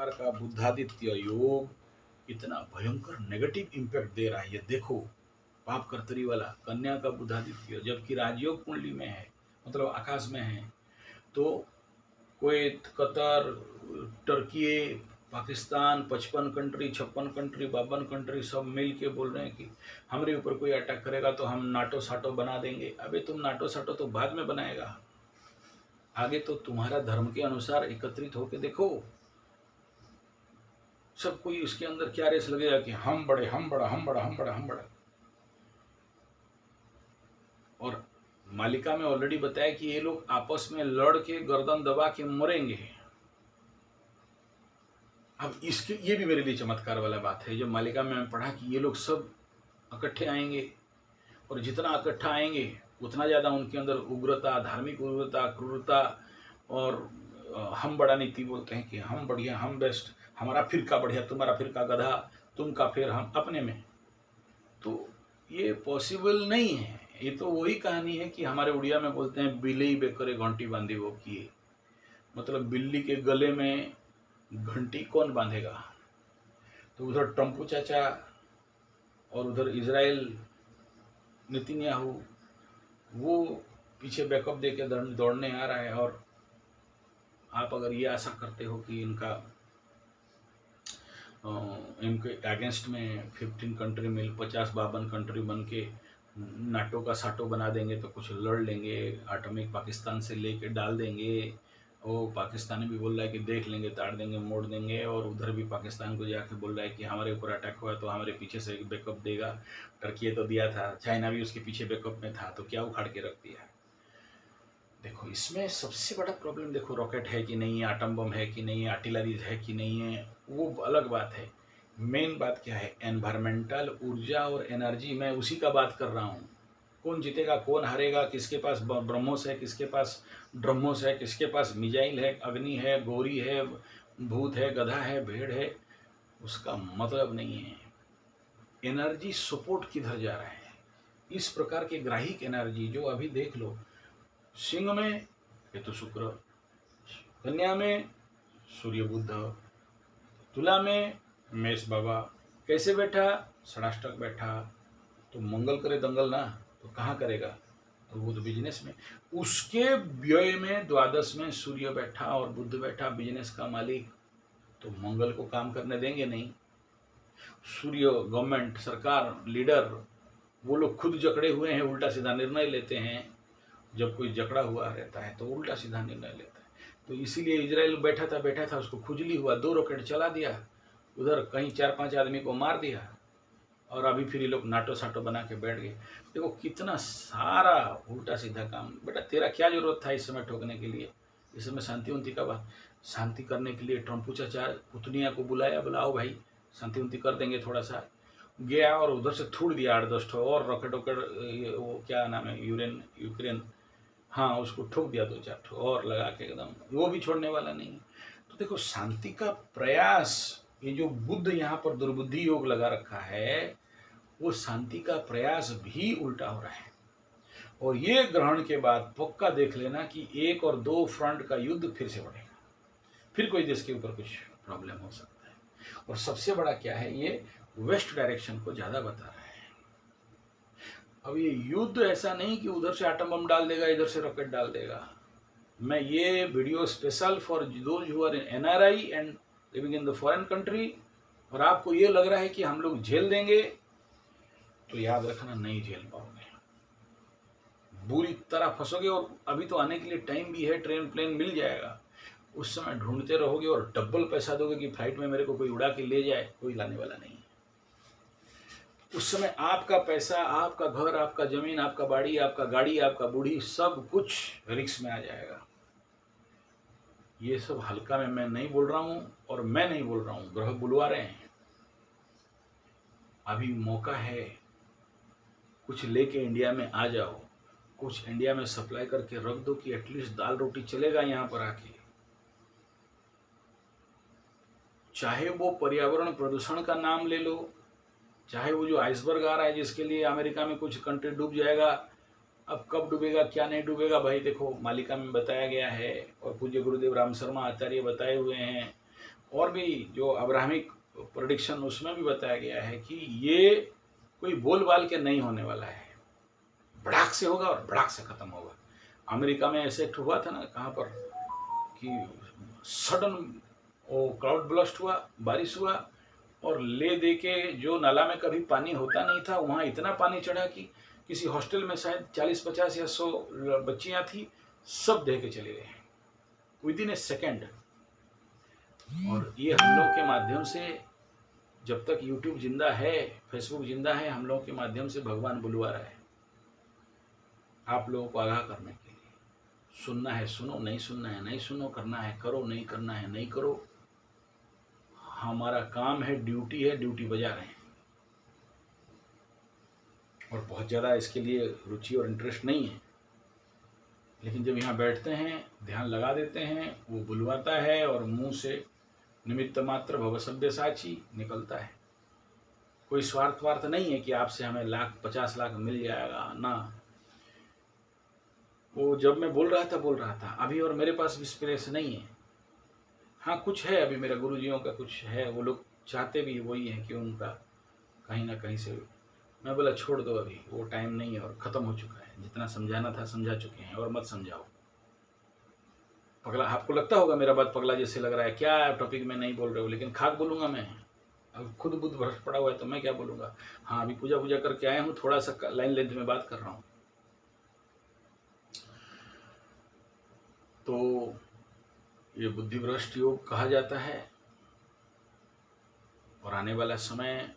प्रकार का बुद्धादित्य योग इतना भयंकर नेगेटिव इम्पैक्ट दे रहा है। ये देखो पाप कर्तरी वाला कन्या का बुद्धादित्य, जबकि राजयोग कुंडली में है, मतलब आकाश में है। तो Kuwait, Qatar, Turkey, Pakistan, 55 country, 56 country, 52 country सब मिल के बोल रहे हैं कि हमारे ऊपर कोई अटैक करेगा तो हम नाटो साटो बना देंगे। अबे तुम नाटो साटो तो बाद में बनाएगा, आगे तो तुम्हारा धर्म के अनुसार एकत्रित होके देखो। सब कोई उसके अंदर क्या रेस लगेगा कि हम बड़े, हम बड़ा, हम बड़ा, हम बड़ा, हम बड़ा। और मालिका में ऑलरेडी बताया कि ये लोग आपस में लड़ के गर्दन दबा के मरेंगे। अब इसके ये भी मेरे लिए चमत्कार वाला बात है। जब मालिका में मैं पढ़ा कि ये लोग सब इकट्ठे आएंगे और जितना इकट्ठा आएंगे उतना ज़्यादा उनके अंदर उग्रता, धार्मिक उग्रता, क्रूरता और हम बड़ा नीति बोलते हैं कि हम बढ़िया, हम बेस्ट, हमारा फिरका बढ़िया, तुम्हारा फिरका गधा, तुम का फिर हम अपने में। तो ये पॉसिबल नहीं है। ये तो वही कहानी है कि हमारे उड़िया में बोलते हैं बिल्ली बेकरे घंटी बांधी वो किए, मतलब बिल्ली के गले में घंटी कौन बांधेगा। तो उधर ट्रम्पू चाचा और उधर इजराइल नेतन्याहू वो पीछे बैकअप दे के दौड़ने आ रहा है। और आप अगर ये आशा करते हो कि इनके अगेंस्ट में 15 कंट्री मिल 50-52 कंट्री बन के नाटो का साटो बना देंगे तो कुछ लड़ लेंगे, एटॉमिक पाकिस्तान से लेके डाल देंगे, वो पाकिस्तानी भी बोल रहा है कि देख लेंगे, ताड़ देंगे, मोड़ देंगे, और उधर भी पाकिस्तान को जाके बोल रहा है कि हमारे ऊपर अटैक हुआ तो हमारे पीछे से बैकअप देगा। टर्की तो दिया था, चाइना भी उसके पीछे बैकअप में था, तो क्या उखाड़ के रख दिया। देखो इसमें सबसे बड़ा प्रॉब्लम देखो, रॉकेट है कि नहीं है, आटम बम है कि नहीं है, आर्टिलरीज है कि नहीं है, वो अलग बात है। मेन बात क्या है, एनवायरमेंटल ऊर्जा और एनर्जी। मैं उसी का बात कर रहा हूँ। कौन जीतेगा, कौन हारेगा, किसके पास ब्रह्मोस है, किसके पास ड्रम्मोस है, किसके पास मिजाइल है, अग्नि है, गौरी है, भूत है, गधा है, भेड़ है, उसका मतलब नहीं है। एनर्जी सपोर्ट किधर जा रहा है। इस प्रकार के ग्राहिक एनर्जी जो अभी देख लो, सिंह में केतु शुक्र, कन्या में सूर्य बुध, तुला में मेष बाबा कैसे बैठा, षडाष्टक बैठा। तो मंगल करे दंगल ना, तो कहाँ करेगा, तो बुध बिजनेस में। उसके व्यय में द्वादश में सूर्य बैठा और बुध बैठा, बिजनेस का मालिक, तो मंगल को काम करने देंगे नहीं। सूर्य गवर्नमेंट, सरकार, लीडर, वो लोग खुद जकड़े हुए हैं, उल्टा सीधा निर्णय लेते हैं। जब कोई जकड़ा हुआ रहता है तो उल्टा सीधा निर्णय लेता है। तो इसीलिए इजराइल बैठा था, उसको खुजली हुआ, 2 रॉकेट चला दिया, उधर कहीं 4-5 आदमी को मार दिया, और अभी फिर ये लोग नाटो साटो बना के बैठ गए। देखो कितना सारा उल्टा सीधा काम। बेटा तेरा क्या जरूरत था इस समय ठोकने के लिए। इस समय शांति उन्ति का बात, शांति करने के लिए ट्रम्पू चाचा पुतनिया को बुलाया, बुलाओ भाई शांति उन्ति कर देंगे। थोड़ा सा गया और उधर से थूड़ दिया 8-10 ठो और रॉकेट वॉकेट, वो क्या नाम है, यूक्रेन, हाँ उसको ठोक दिया 2-4 ठो और लगा के एकदम, वो भी छोड़ने वाला नहीं। तो देखो शांति का प्रयास, ये जो बुद्ध यहाँ पर दुर्बुद्धि योग लगा रखा है, वो शांति का प्रयास भी उल्टा हो रहा है। और ये ग्रहण के बाद पक्का देख लेना कि 1 और 2 फ्रंट का युद्ध फिर से बढ़ेगा, फिर कोई देश के ऊपर कुछ प्रॉब्लम हो सकता है। और सबसे बड़ा क्या है, ये वेस्ट डायरेक्शन को ज्यादा बता रहा है। अब ये युद्ध ऐसा नहीं कि उधर से एटम बम डाल देगा, इधर से रॉकेट डाल देगा। मैं ये video special for those who are in NRI and living in the foreign country, और आपको ये लग रहा है कि हम लोग झेल देंगे, तो याद रखना नहीं झेल पाओगे, बुरी तरह फंसोगे। और अभी तो आने के लिए टाइम भी है, ट्रेन प्लेन मिल जाएगा, उस समय ढूंढते रहोगे और डबल पैसा दोगे कि फ्लाइट में मेरे को कोई उड़ा के ले जाए, कोई लाने वाला नहीं। उस समय आपका पैसा, आपका घर, आपका जमीन, आपका बाड़ी, आपका गाड़ी, आपका बूढ़ी, सब कुछ रिस्क में आ जाएगा। ये सब हल्का में मैं नहीं बोल रहा हूं, और मैं नहीं बोल रहा हूं, ग्रह बुलवा रहे हैं। अभी मौका है, कुछ लेके इंडिया में आ जाओ, कुछ इंडिया में सप्लाई करके रख दो कि एटलीस्ट दाल रोटी चलेगा यहां पर आके। चाहे वो पर्यावरण प्रदूषण का नाम ले लो, चाहे वो जो आइसबर्ग आ रहा है जिसके लिए अमेरिका में कुछ कंट्री डूब जाएगा। अब कब डूबेगा, क्या नहीं डूबेगा, भाई देखो मालिका में बताया गया है, और पूज्य गुरुदेव राम शर्मा आचार्य बताए हुए हैं। और भी जो अब्राहमिक प्रेडिक्शन उसमें भी बताया गया है कि ये कोई बोल बाल के नहीं होने वाला है, भड़ाक से होगा और भड़ाक से खत्म होगा। अमेरिका में ऐसे एक हुआ था ना, कहाँ पर कि सडन वो क्लाउड ब्लस्ट हुआ, बारिश हुआ, और ले दे के जो नाला में कभी पानी होता नहीं था वहाँ इतना पानी चढ़ा कि किसी हॉस्टल में शायद 40-50 या 100 बच्चियाँ थी, सब दे के चले गए विद इन ए सेकेंड। और ये हम लोग के माध्यम से, जब तक यूट्यूब जिंदा है, फेसबुक जिंदा है, हम लोग के माध्यम से भगवान बुलवा रहा है आप लोगों को आगाह करने के लिए। सुनना है सुनो, नहीं सुनना है नहीं सुनो, करना है करो, नहीं करना है नहीं करो। हमारा काम है, ड्यूटी है, ड्यूटी बजा रहे हैं। और बहुत ज़्यादा इसके लिए रुचि और इंटरेस्ट नहीं है, लेकिन जब यहाँ बैठते हैं, ध्यान लगा देते हैं, वो बुलवाता है और मुंह से निमित्त मात्र भव सव्यसाची निकलता है। कोई स्वार्थ नहीं है कि आपसे हमें 50 लाख मिल जाएगा ना। वो जब मैं बोल रहा था अभी, और मेरे पास भी स्पेस नहीं है। हाँ कुछ है अभी, मेरे गुरुजियों का कुछ है, वो लोग चाहते भी वही है कि उनका कहीं ना कहीं से, मैं बोला छोड़ दो, अभी वो टाइम नहीं है और ख़त्म हो चुका है। जितना समझाना था समझा चुके हैं, और मत समझाओ। पगला, आपको लगता होगा मेरा बात पगला जैसे लग रहा है, क्या टॉपिक में नहीं बोल रहे हो, लेकिन खाक बोलूँगा मैं। अब खुद बुद्ध भ्रष्ट पड़ा हुआ है तो मैं क्या बोलूँगा। हाँ अभी पूजा करके आया हूँ, थोड़ा सा लाइन लेंथ में बात कर रहा हूँ। तो ये बुद्धिभ्रष्ट योग कहा जाता है, और आने वाला समय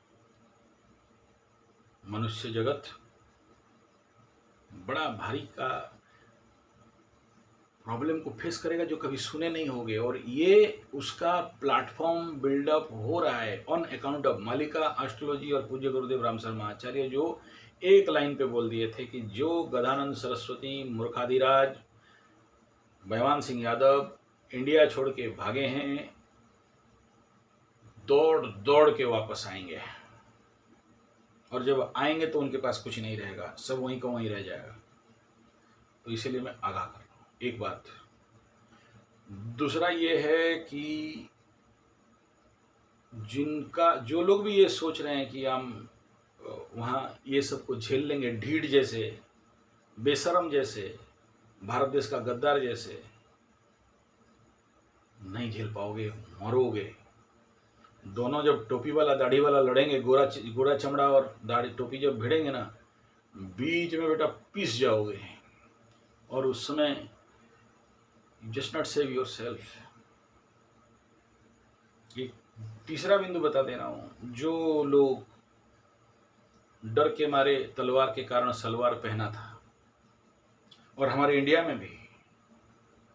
मनुष्य जगत बड़ा भारी का प्रॉब्लम को फेस करेगा जो कभी सुने नहीं होंगे। और ये उसका प्लेटफॉर्म बिल्डअप हो रहा है ऑन अकाउंट ऑफ मालिका एस्ट्रोलॉजी और पूज्य गुरुदेव राम शर्मा आचार्य, जो एक लाइन पे बोल दिए थे कि जो गदानंद सरस्वती मूर्खाधिराज भयवान सिंह यादव इंडिया छोड़ के भागे हैं, दौड़ दौड़ के वापस आएंगे, और जब आएंगे तो उनके पास कुछ नहीं रहेगा, सब वहीं का वहीं रह जाएगा। तो इसीलिए मैं आगाह कर रहा हूँ, एक बात। दूसरा ये है कि जो लोग भी ये सोच रहे हैं कि हम वहाँ ये सबको झेल लेंगे, ढीठ जैसे, बेशरम जैसे, भारत देश का गद्दार जैसे, नहीं झेल पाओगे, मरोगे। दोनों जब टोपी वाला दाढ़ी वाला लड़ेंगे, गोरा चमड़ा और दाढ़ी टोपी जब भिड़ेंगे ना, बीच में बेटा पिस जाओगे। और उस समय just not save your self. एक तीसरा बिंदु बता दे रहा हूँ, जो लोग डर के मारे तलवार के कारण सलवार पहना था, और हमारे इंडिया में भी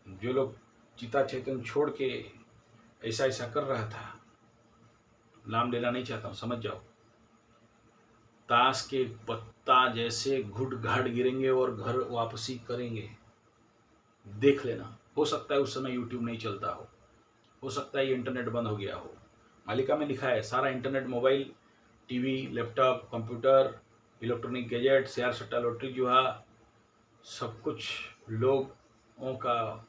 जो लोग चिता चेतन छोड़ के ऐसा ऐसा कर रहा था, नाम लेना नहीं चाहता हूँ, समझ जाओ, ताश के पत्ता जैसे घुट घाट गिरेंगे और घर वापसी करेंगे। देख लेना। हो सकता है उस समय यूट्यूब नहीं चलता हो सकता है ये इंटरनेट बंद हो गया हो। मालिका में लिखा है सारा internet, mobile, TV, laptop, computer, electronic gadget, share सट्टा, लॉटरी, जुआ, सब कुछ लोगों का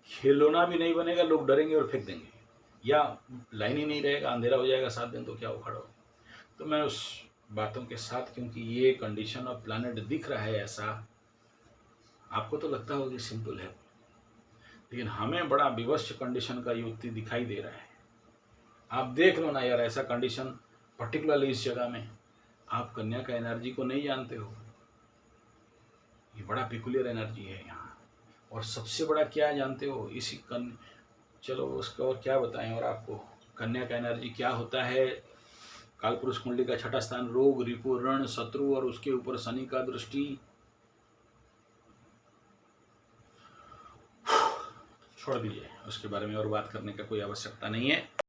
खिलौना भी नहीं बनेगा। लोग डरेंगे और फेंक देंगे, या लाइन ही नहीं रहेगा, अंधेरा हो जाएगा 7 दिन, तो क्या उखाड़ो। तो मैं उस बातों के साथ, क्योंकि ये कंडीशन ऑफ प्लैनेट दिख रहा है ऐसा, आपको तो लगता होगा कि सिंपल है, लेकिन हमें बड़ा विवश कंडीशन का युक्ति दिखाई दे रहा है। आप देख लो ना यार, ऐसा कंडीशन पर्टिकुलरली इस जगह में। आप कन्या का एनर्जी को नहीं जानते हो, ये बड़ा पिकुलियर एनर्जी है यहाँ। और सबसे बड़ा क्या जानते हो, इसी चलो उसका और क्या बताएं। और आपको कन्या का एनर्जी क्या होता है, कालपुरुष कुंडली का 6ठा स्थान, रोग, रिपु, ऋण, शत्रु, और उसके ऊपर शनि का दृष्टि। छोड़ दीजिए, उसके बारे में और बात करने का कोई आवश्यकता नहीं है।